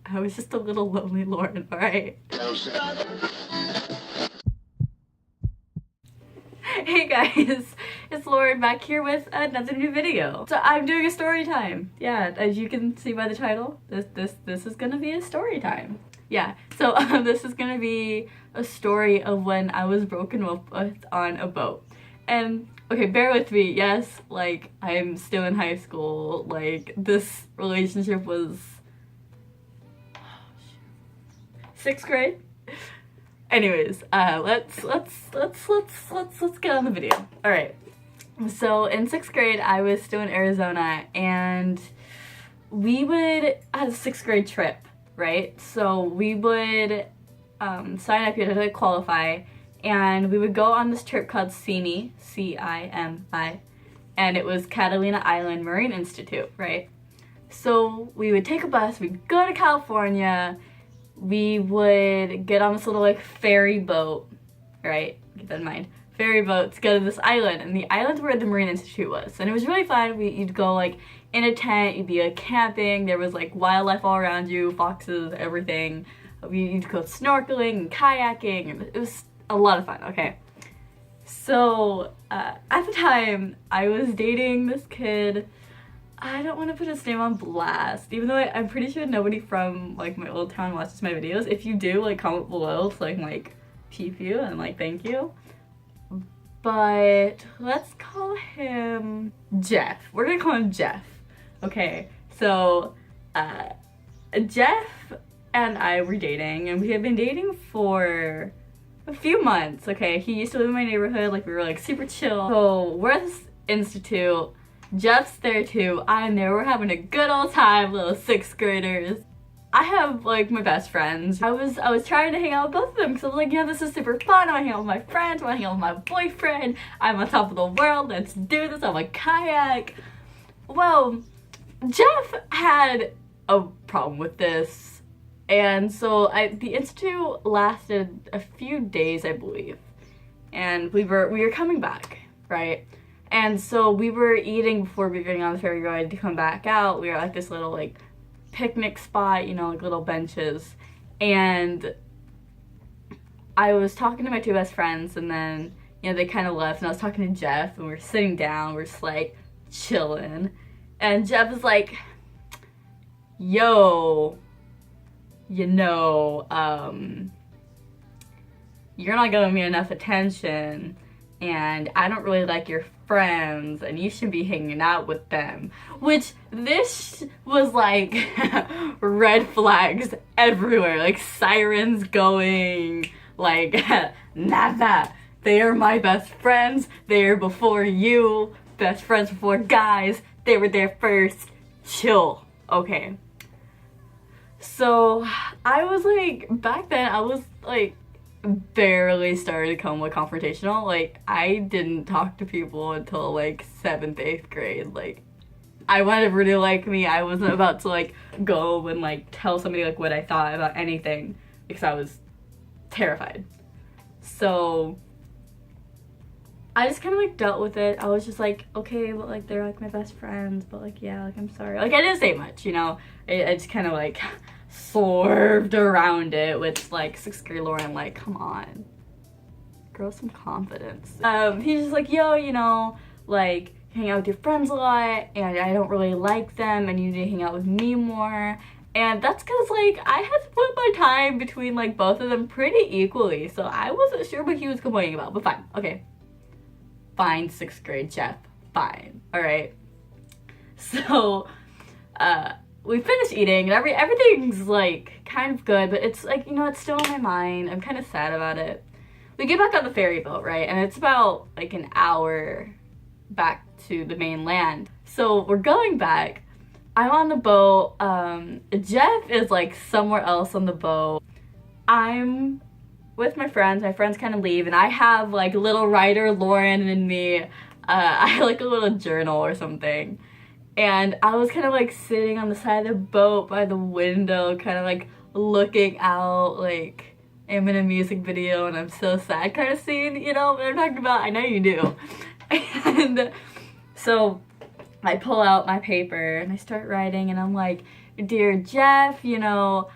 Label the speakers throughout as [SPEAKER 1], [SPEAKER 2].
[SPEAKER 1] I was just a little lonely Lauren, alright? Hey guys, it's Lauren back here with another new video. So I'm doing a story time. Yeah, as you can see by the title, this is gonna be a story time. Yeah, so this is gonna be a story of when I was broken up with on a boat. And okay, bear with me, yes, like I'm still in high school, like this relationship was 6th grade. Anyways, let's get on the video. All right. So in 6th grade, I was still in Arizona, and we would have a 6th grade trip, right? So we would sign up, you had to qualify, and we would go on this trip called CIMI, C-I-M-I, and it was Catalina Island Marine Institute, right? So we would take a bus, we'd go to California. We would get on this little like ferry boat, right? Keep that in mind. Ferry boat to go to this island, and the island's where the Marine Institute was. And it was really fun. You'd go like in a tent, you'd be like camping, there was like wildlife all around you, foxes, everything. You'd go snorkeling and kayaking, and it was a lot of fun, okay? So at the time, I was dating this kid. I don't want to put his name on blast, even though I'm pretty sure nobody from like my old town watches my videos. If you do, like comment below so I can like peep you and like thank you. But let's call him Jeff. We're gonna call him Jeff. Okay, so Jeff and I were dating, and we had been dating for a few months. Okay, he used to live in my neighborhood, like we were like super chill. So we're at this institute. Jeff's there too, I'm there, we're having a good old time, little 6th graders. I have like my best friends. I was trying to hang out with both of them because I was like, yeah, this is super fun. I want to hang out with my friends, I want to hang out with my boyfriend. I'm on top of the world, let's do this on a kayak. Well, Jeff had a problem with this. And so the institute lasted a few days, I believe. And we were coming back, right? And so we were eating before we were getting on the ferry ride to come back out. We were at this little like picnic spot, you know, like little benches. And I was talking to my two best friends, and then, you know, they kind of left, and I was talking to Jeff, and we were sitting down, we're just like chilling. And Jeff was like, yo, you know, you're not giving me enough attention, and I don't really like your friends, and you should be hanging out with them. Which, this was like red flags everywhere, like sirens going, like nada. They are my best friends, they are before you, best friends before guys, they were there first, chill, okay? So I was like, back then I was like barely started to become like confrontational. Like I didn't talk to people until like 7th, 8th grade. Like I wanted to really like me. I wasn't about to like go and like tell somebody like what I thought about anything because I was terrified. So I just kind of like dealt with it. I was just like, okay, but like they're like my best friends, but like yeah, like I'm sorry. Like I didn't say much, you know. I just kind of like swerved around it with like 6th grade Lauren, like, come on, grow some confidence. He's just like, yo, you know, like hang out with your friends a lot, and I don't really like them, and you need to hang out with me more. And that's because like I had to put my time between like both of them pretty equally, so I wasn't sure what he was complaining about, but fine, okay, fine, 6th grade Jeff, fine, all right. So we finished eating, and everything's like kind of good, but it's like, you know, it's still on my mind. I'm kind of sad about it. We get back on the ferry boat, right? And it's about like an hour back to the mainland. So we're going back. I'm on the boat. Jeff is like somewhere else on the boat. I'm with my friends. My friends kind of leave, and I have like little writer Lauren and me. I have like a little journal or something. And I was kind of like sitting on the side of the boat by the window, kind of like looking out, like I'm in a music video and I'm so sad kind of scene, you know what I'm talking about? I know you do. And so I pull out my paper and I start writing, and I'm like, dear Jeff, you know,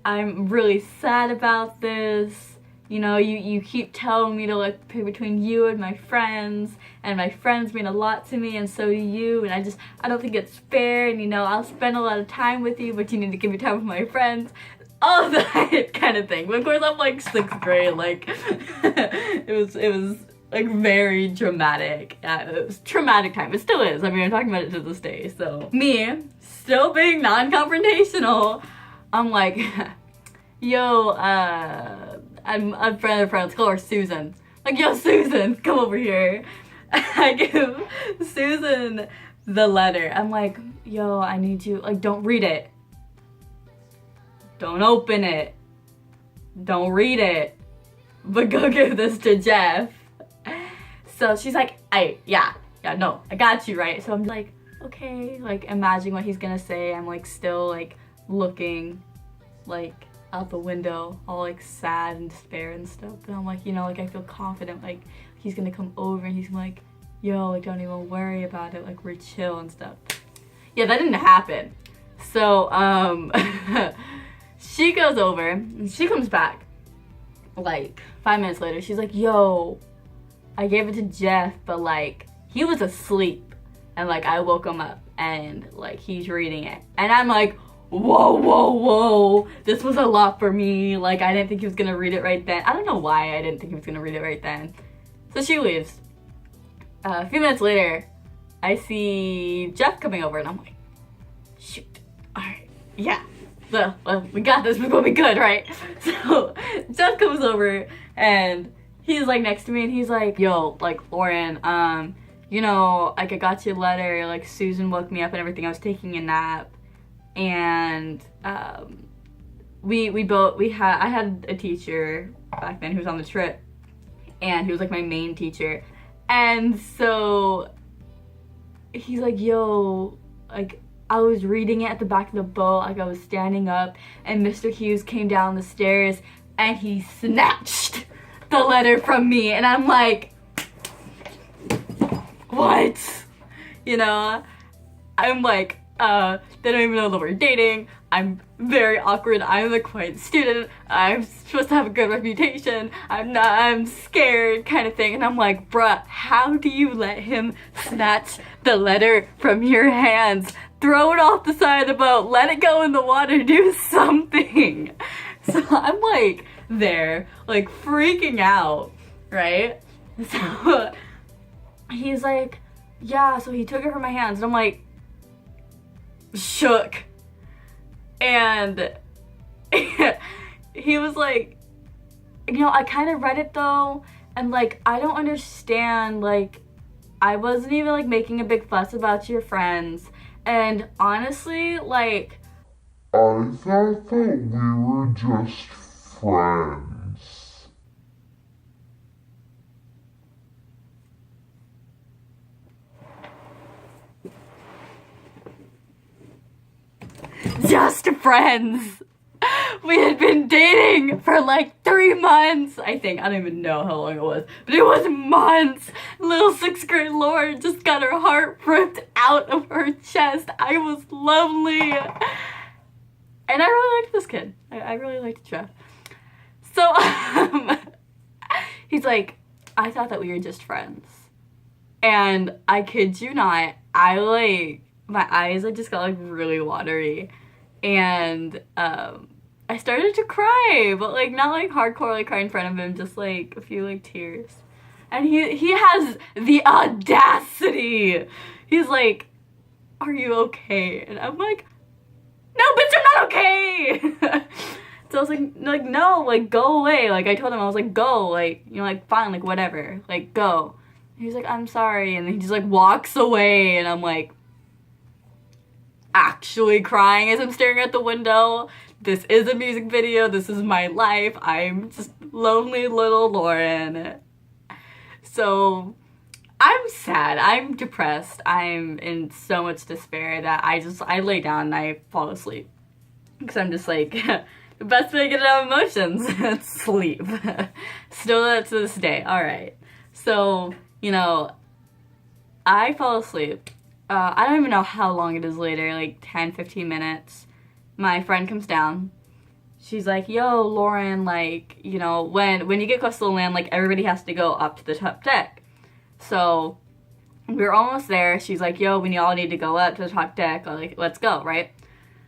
[SPEAKER 1] I'm really sad about this. You know, you keep telling me to like pick between you and my friends mean a lot to me, and so do you, and I don't think it's fair, and you know, I'll spend a lot of time with you, but you need to give me time with my friends. All of that kind of thing. But of course, I'm like 6th grade, like, it was like very dramatic. It was traumatic time. It still is. I mean, I'm talking about it to this day. So me, still being non-confrontational, I'm like, yo, I'm a friend of friends, call her Susan. Like, yo, Susan, come over here. I give Susan the letter. I'm like, yo, I need you, like, don't read it. Don't open it. Don't read it. But go give this to Jeff. So she's like, yeah, no, I got you, right? So I'm like, okay, like, imagining what he's gonna say. I'm like, still, like, looking, like, out the window, all like sad and despair and stuff. And I'm like, you know, like, I feel confident, like, he's gonna come over and he's like, yo, like, don't even worry about it, like, we're chill and stuff. Yeah, that didn't happen. So, she goes over and she comes back like 5 minutes later. She's like, yo, I gave it to Jeff, but like, he was asleep, and like, I woke him up and like, he's reading it. And I'm like, whoa, this was a lot for me. Like, I didn't think he was gonna read it right then. I don't know why I didn't think he was gonna read it right then. So she leaves. A few minutes later, I see Jeff coming over, and I'm like, shoot, all right, yeah, well, we got this, we're gonna be good, right? So Jeff comes over, and he's like next to me, and he's like, yo, like, Lauren, you know, like, I got your letter, like, Susan woke me up and everything, I was taking a nap, and I had a teacher back then who was on the trip, and he was like my main teacher, and so he's like, yo, like, I was reading it at the back of the boat, like, I was standing up, and Mr. Hughes came down the stairs, and he snatched the letter from me, and I'm like, what? You know, I'm like, they don't even know that we're dating. I'm very awkward. I'm a quiet student. I'm supposed to have a good reputation. I'm scared, kind of thing. And I'm like, bruh, how do you let him snatch the letter from your hands? Throw it off the side of the boat. Let it go in the water. Do something. So I'm like there, like freaking out, right? So he's like, yeah, so he took it from my hands. And I'm like, shook. And he was like, you know, I kind of read it though, and like, I don't understand, like, I wasn't even like making a big fuss about your friends, and honestly, like,
[SPEAKER 2] I thought that we were just friends.
[SPEAKER 1] just friends. We had been dating for like 3 months, I think. I don't even know how long it was, but it was months. Little 6th grade Lauren just got her heart ripped out of her chest. I was lonely. And I really liked this kid. I really liked Jeff. So, he's like, I thought that we were just friends. And I kid you not, my eyes, I just got like really watery. And I started to cry, but like not like hardcore like cry in front of him, just like a few like tears. And he has the audacity. He's like, are you okay? And I'm like, no, bitch, I'm not okay. So I was like, no, like, go away. Like, I told him, I was like, go, like, you know, like, fine, like, whatever, like, go. And he's like, I'm sorry. And then he just like walks away, and I'm like, actually crying as I'm staring at the window. This is a music video. This is my life. I'm just lonely little Lauren. So I'm sad. I'm depressed. I'm in so much despair that I lay down and I fall asleep. Because I'm just like, the best way to get out of emotions is sleep. Still that to this day. Alright. So, you know, I fall asleep. I don't even know how long it is later, like 10, 15 minutes. My friend comes down. she's like, yo, Lauren, like, you know, when you get close to the land, like, everybody has to go up to the top deck. So we were almost there. She's like, yo, we all need to go up to the top deck. Like, let's go, right?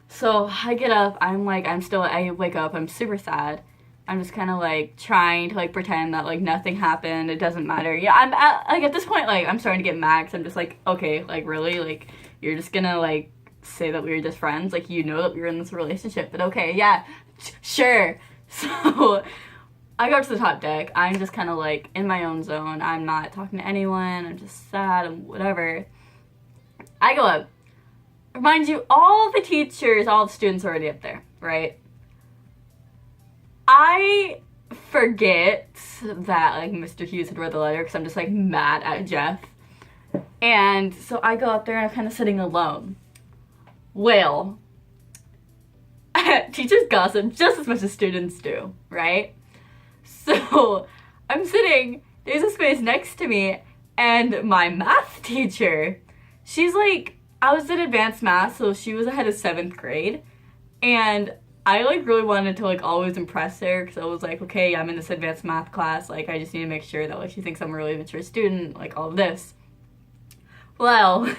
[SPEAKER 1] So I get up. I wake up. I'm super sad. I'm just kind of, like, trying to, like, pretend that, like, nothing happened. It doesn't matter. Yeah, at this point, like, I'm starting to get mad because I'm just like, okay, like, really? Like, you're just gonna, like, say that we were just friends? Like, you know that we were in this relationship, but okay, yeah, sure. So I go up to the top deck. I'm just kind of, like, in my own zone. I'm not talking to anyone. I'm just sad and whatever. I go up. Mind you, all the teachers, all the students are already up there, right? I forget that, like, Mr. Hughes had read the letter because I'm just, like, mad at Jeff. And so I go up there and I'm kind of sitting alone. Well, teachers gossip just as much as students do, right? So I'm sitting, there's a space next to me, and my math teacher, she's like, I was in advanced math, so she was ahead of 7th grade, and I, like, really wanted to, like, always impress her, because I was like, okay, I'm in this advanced math class, like, I just need to make sure that, like, she thinks I'm a really mature student, like, all of this. Well,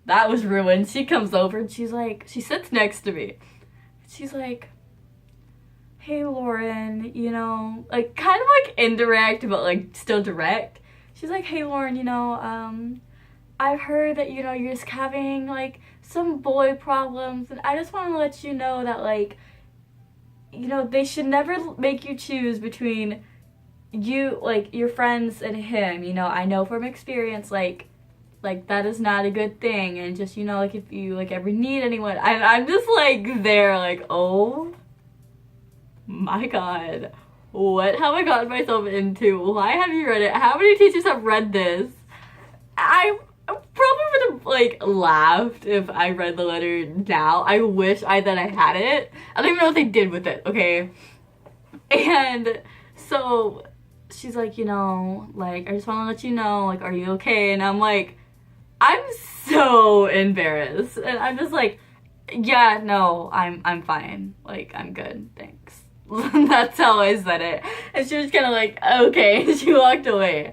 [SPEAKER 1] that was ruined. She comes over, and she's like, she sits next to me. She's like, hey, Lauren, you know, like, kind of, like, indirect, but, like, still direct. She's like, hey, Lauren, you know, I've heard that, you know, you're just having, like, some boy problems, and I just want to let you know that, like, you know, they should never make you choose between you, like, your friends and him, you know. I know from experience, like, that is not a good thing, and just, you know, like, if you, like, ever need anyone, I'm just, like, there, like, oh my god, what have I gotten myself into? Why have you read it? How many teachers have read this? I probably would have, like, laughed if I read the letter now. I wish that I had it. I don't even know what they did with it, okay? And so she's like, you know, like, I just want to let you know, like, are you okay? And I'm like, I'm so embarrassed. And I'm just like, yeah, no, I'm fine. Like, I'm good, thanks. That's how I said it. And she was kind of like, okay. She walked away.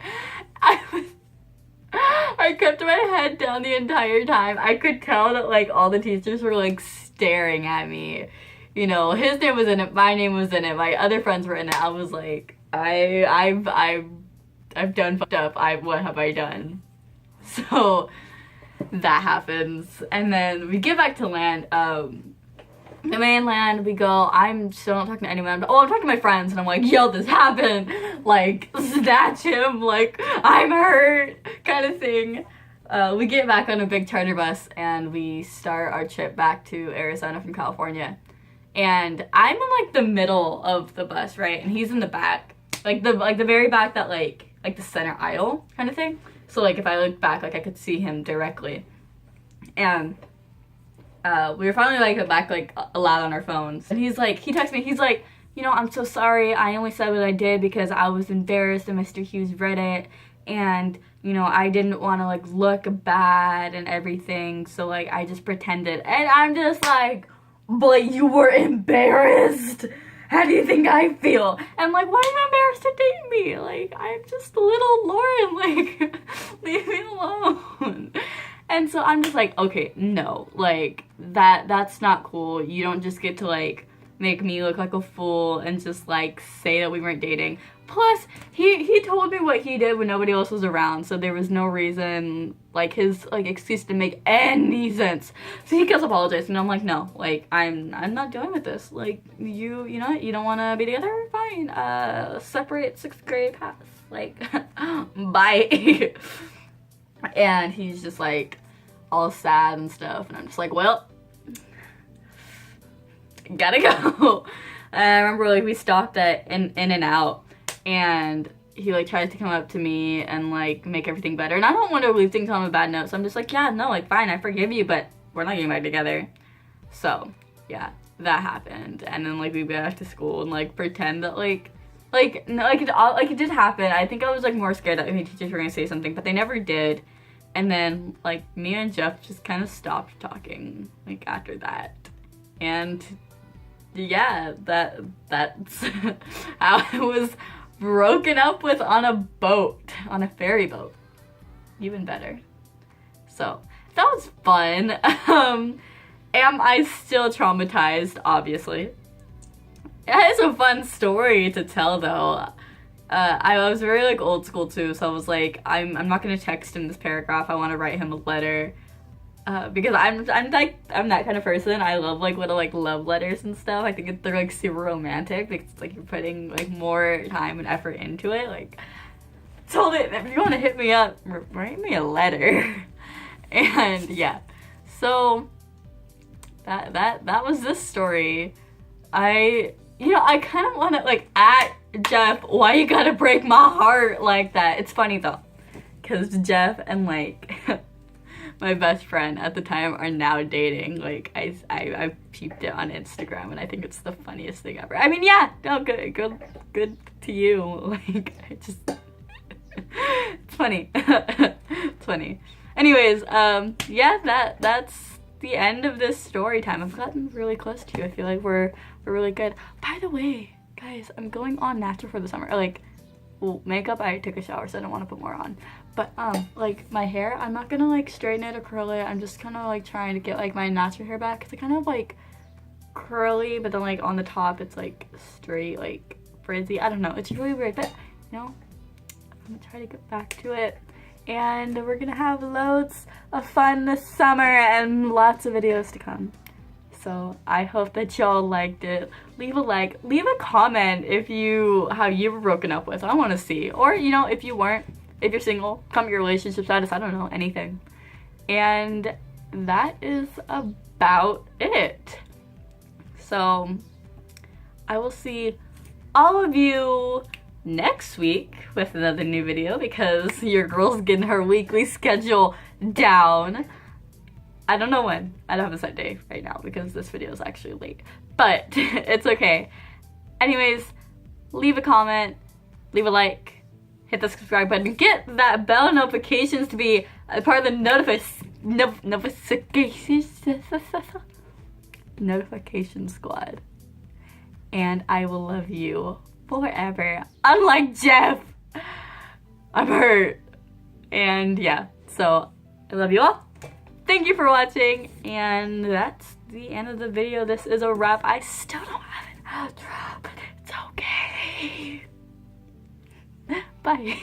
[SPEAKER 1] I kept my head down the entire time. I could tell that, like, all the teachers were, like, staring at me. You know, his name was in it, my name was in it, my other friends were in it. I was like, I've done fucked up. What have I done? So that happens. And then we get back to land. The mainland, we go, I'm still not talking to anyone, but, I'm talking to my friends, and I'm like, yo, this happened, like, snatch him, like, I'm hurt, kind of thing. We get back on a big charter bus, and we start our trip back to Arizona from California, and I'm in, like, the middle of the bus, right, and he's in the back, like, the very back that, like, the center aisle, kind of thing, so, like, if I looked back, like, I could see him directly, and we were finally, like, back, like, loud on our phones. And he's like, he texts me, he's like, you know, I'm so sorry. I only said what I did because I was embarrassed and Mr. Hughes read it. And, you know, I didn't want to, like, look bad and everything. So, like, I just pretended. And I'm just like, but you were embarrassed. How do you think I feel? And I'm like, why are you embarrassed to date me? Like, I'm just little Lauren. Like, leave me alone. And so I'm just like, okay, no, like, that's not cool. You don't just get to, like, make me look like a fool and just, like, say that we weren't dating. Plus, he told me what he did when nobody else was around, so there was no reason, like, his, like, excuse to make any sense. So he goes apologize, and I'm like, no, like, I'm not dealing with this. Like, you know, you don't want to be together? Fine. Separate 6th grade paths. Like, bye. And he's just, like, all sad and stuff, and I'm just like, well, gotta go. And I remember, like, we stopped at In-N-Out, and he, like, tries to come up to me and, like, make everything better, and I don't want to leave things on a bad note, so I'm just like, yeah, no, like, fine, I forgive you, but we're not getting back together. So, yeah, that happened, and then, like, we went back to school and, like, pretend that, no, it did happen. I think I was, like, more scared that maybe teachers were gonna say something, but they never did. And then, like, me and Jeff just kind of stopped talking, like, after that. And yeah, that's how I was broken up with on a boat, on a ferry boat. Even better. So that was fun. Am I still traumatized? Obviously. It's a fun story to tell though. I was very like old school too, so I was like, I'm not gonna text him this paragraph. I want to write him a letter, because I'm that kind of person. I love like little like love letters and stuff. I think they're like super romantic because it's like you're putting like more time and effort into it. Like, told it if you want to hit me up, write me a letter. And yeah, so that was this story. I kind of want to like at Jeff, why you gotta break my heart like that? It's funny though, because Jeff and like my best friend at the time are now dating. Like I peeped it on Instagram and I think it's the funniest thing ever. I mean, yeah, no, good to you. Like I just it's funny. It's funny. Anyways, yeah, that's the end of this story time. I've gotten really close to you. I feel like we're really good. By the way, guys, I'm going on natural for the summer. Like, well, makeup, I took a shower, so I don't want to put more on. But, like, my hair, I'm not gonna, like, straighten it or curl it. I'm just kind of, like, trying to get, like, my natural hair back. Because it kind of, like, curly, but then, like, on the top, it's, like, straight, like, frizzy. I don't know. It's really weird, but, you know, I'm gonna try to get back to it. And we're gonna have loads of fun this summer and lots of videos to come. So I hope that y'all liked it. Leave a like, leave a comment how you were broken up with. I want to see. Or, you know, if you weren't, if you're single, comment your relationship status, I don't know, anything. And that is about it. So I will see all of you next week with another new video because your girl's getting her weekly schedule down. I don't know when. I don't have a set day right now because this video is actually late. But it's okay. Anyways, leave a comment, leave a like, hit the subscribe button, get that bell notifications to be a part of the notification squad. And I will love you forever. Unlike Jeff, I'm hurt. And yeah, so I love you all. Thank you for watching, and that's the end of the video. This is a wrap. I still don't have an outro, but it's okay. Bye.